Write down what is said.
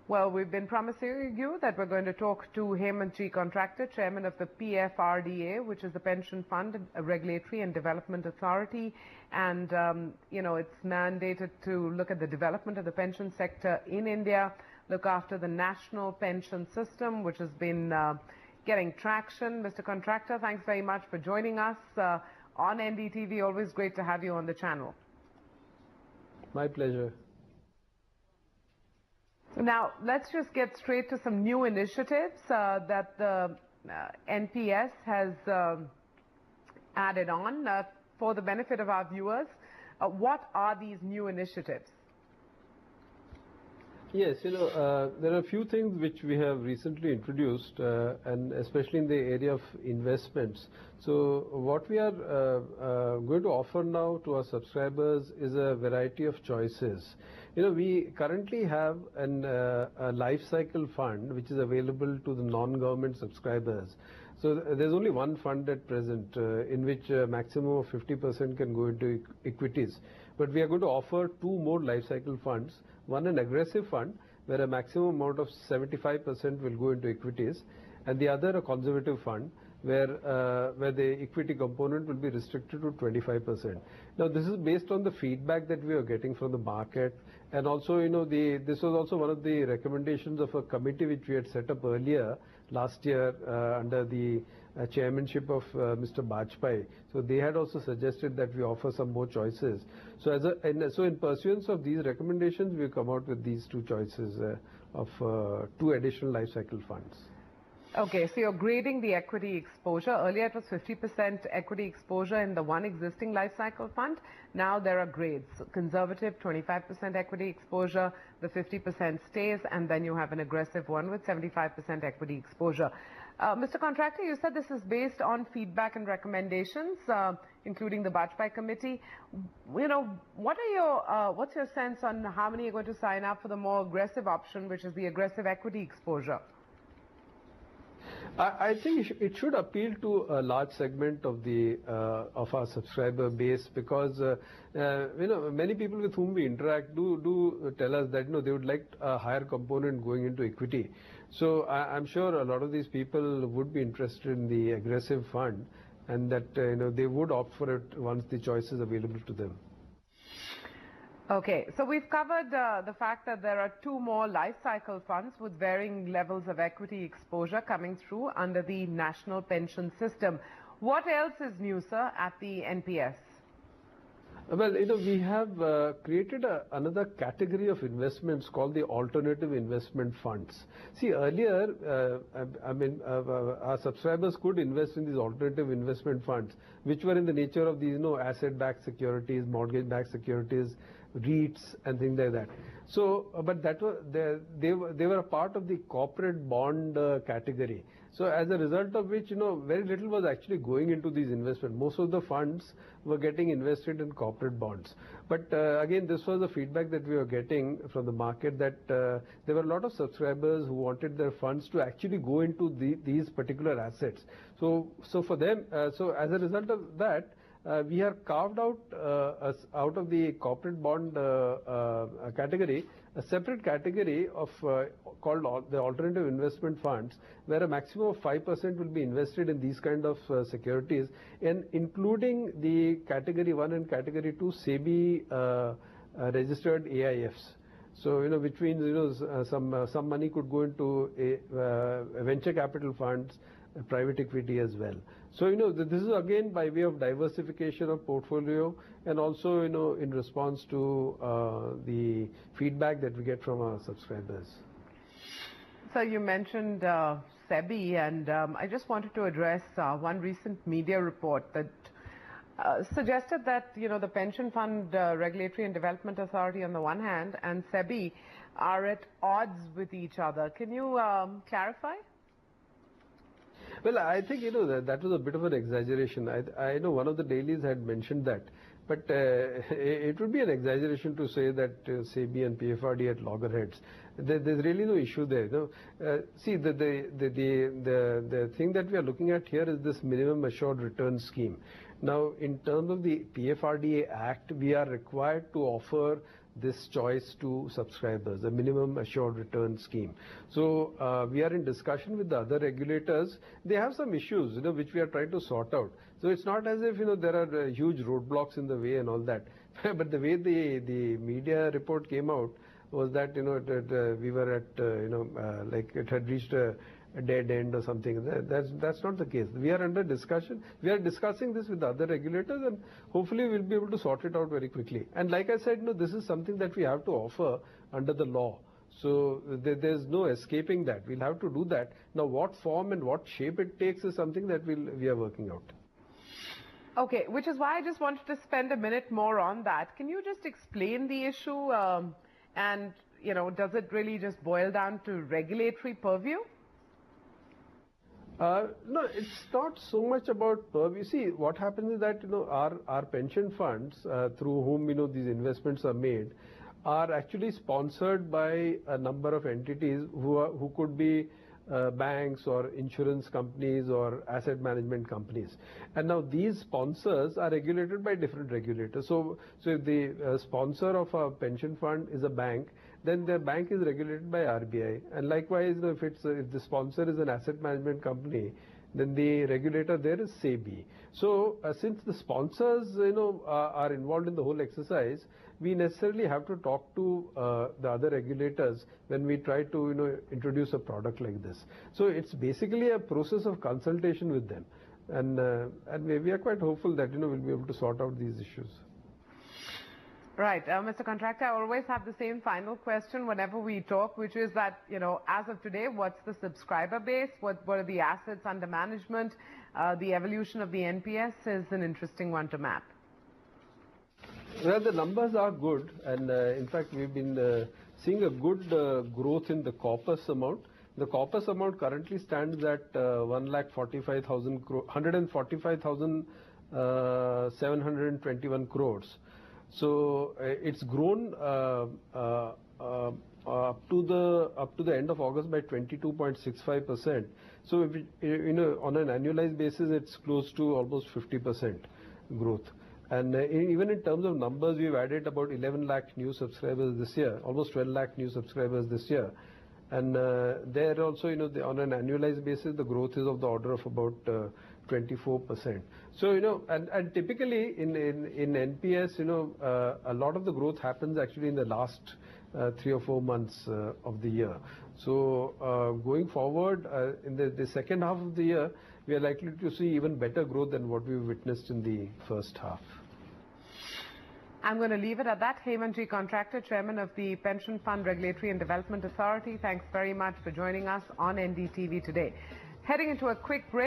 Well, we've been promising you that we're going to talk to Hemant Contractor, Chairman of the PFRDA, which is the Pension Fund Regulatory and Development Authority. And, it's mandated to look at the development of the pension sector in India, look after the national pension system, which has been getting traction. Mr. Contractor, thanks very much for joining us on NDTV. Always great to have you on the channel. My pleasure. Now, let's just get straight to some new initiatives that the NPS has added on for the benefit of our viewers. What are these new initiatives? Yes, there are a few things which we have recently introduced, and especially in the area of investments. So what we are going to offer now to our subscribers is a variety of choices. We currently have a life cycle fund which is available to the non-government subscribers. So there's only one fund at present in which a maximum of 50% can go into equities. But we are going to offer two more life cycle funds. One, an aggressive fund where a maximum amount of 75% will go into equities, and the other, a conservative fund where the equity component will be restricted to 25%. Now, this is based on the feedback that we are getting from the market, and also, this was also one of the recommendations of a committee which we had set up earlier last year under the chairmanship of Mr. Bajpai. So they had also suggested that we offer some more choices. So in pursuance of these recommendations, we come out with these two choices of two additional life cycle funds. Okay, so you're grading the equity exposure. Earlier it was 50% equity exposure in the one existing life cycle fund. Now there are grades. Conservative, 25% equity exposure, the 50% stays, and then you have an aggressive one with 75% equity exposure. Mr. Contractor, you said this is based on feedback and recommendations, including the Bajpai committee. What's your sense on how many are going to sign up for the more aggressive option, which is the aggressive equity exposure? I think it should appeal to a large segment of our subscriber base, because many people with whom we interact do tell us that they would like a higher component going into equity. So I'm sure a lot of these people would be interested in the aggressive fund, and that they would opt for it once the choice is available to them. Okay, so we've covered the fact that there are two more life cycle funds with varying levels of equity exposure coming through under the national pension system. What else is new, sir, at the NPS? Well, we have created another category of investments called the alternative investment funds. See, earlier, our subscribers could invest in these alternative investment funds, which were in the nature of these, asset-backed securities, mortgage-backed securities, REITs, and things like that. So, but they were a part of the corporate bond category. So, as a result of which, very little was actually going into these investments. Most of the funds were getting invested in corporate bonds. But again, this was the feedback that we were getting from the market, that there were a lot of subscribers who wanted their funds to actually go into these particular assets. So for them, so as a result of that, we have carved out of the corporate bond category a separate category of called the alternative investment funds, where a maximum of 5% will be invested in these kind of securities, and including the category 1 and category 2 SEBI registered AIFs. So which means some money could go into venture capital funds, private equity as well. So this is again by way of diversification of portfolio, and also in response to the feedback that we get from our subscribers. So you mentioned SEBI, and I just wanted to address one recent media report that suggested that the Pension Fund Regulatory and Development Authority on the one hand and SEBI are at odds with each other. Can you clarify? Well, I think that was a bit of an exaggeration. I know one of the dailies had mentioned that, but it would be an exaggeration to say that SEBI and PFRDA are at loggerheads. There's really no issue there. See, the thing that we are looking at here is this minimum assured return scheme. Now, in terms of the PFRDA Act, we are required to offer this choice to subscribers, the minimum assured return scheme. So we are in discussion with the other regulators. They have some issues, which we are trying to sort out. So it's not as if, there are huge roadblocks in the way and all that. But the way the media report came out was that, we were at, like it had reached a dead end or something. That's not the case. We are under discussion. We are discussing this with the other regulators, and hopefully we'll be able to sort it out very quickly. And like I said, this is something that we have to offer under the law. So there's no escaping that. We'll have to do that. Now, what form and what shape it takes is something that we are working out. Okay, which is why I just wanted to spend a minute more on that. Can you just explain the issue and, does it really just boil down to regulatory purview? No, it's not so much about purview. See, what happens is that, our pension funds, through whom, these investments are made, are actually sponsored by a number of entities who could be banks or insurance companies or asset management companies. And now these sponsors are regulated by different regulators. So if the sponsor of a pension fund is a bank, then the bank is regulated by RBI. And likewise, if the sponsor is an asset management company, then the regulator there is SEBI. So since the sponsors, are involved in the whole exercise, we necessarily have to talk to the other regulators when we try to, introduce a product like this. So it's basically a process of consultation with them. And we are quite hopeful that, we'll be able to sort out these issues. Right. Mr. Contractor, I always have the same final question whenever we talk, which is that, as of today, what's the subscriber base? What are the assets under management? The evolution of the NPS is an interesting one to map. Well, the numbers are good, and in fact, we've been seeing a good growth in the corpus amount. The corpus amount currently stands at 145,721 crores. So it's grown up to the end of August by 22.65%. So if on an annualized basis, it's close to almost 50% growth. And even in terms of numbers, we've added about 11 lakh new subscribers this year, almost 12 lakh new subscribers this year. And there also, on an annualized basis, the growth is of the order of about 24%. So, and typically in NPS, a lot of the growth happens actually in the last 3 or 4 months of the year. So going forward, in the second half of the year, we are likely to see even better growth than what we witnessed in the first half. I'm going to leave it at that. Hemant, Contractor, Chairman of the Pension Fund Regulatory and Development Authority, thanks very much for joining us on NDTV today. Heading into a quick break.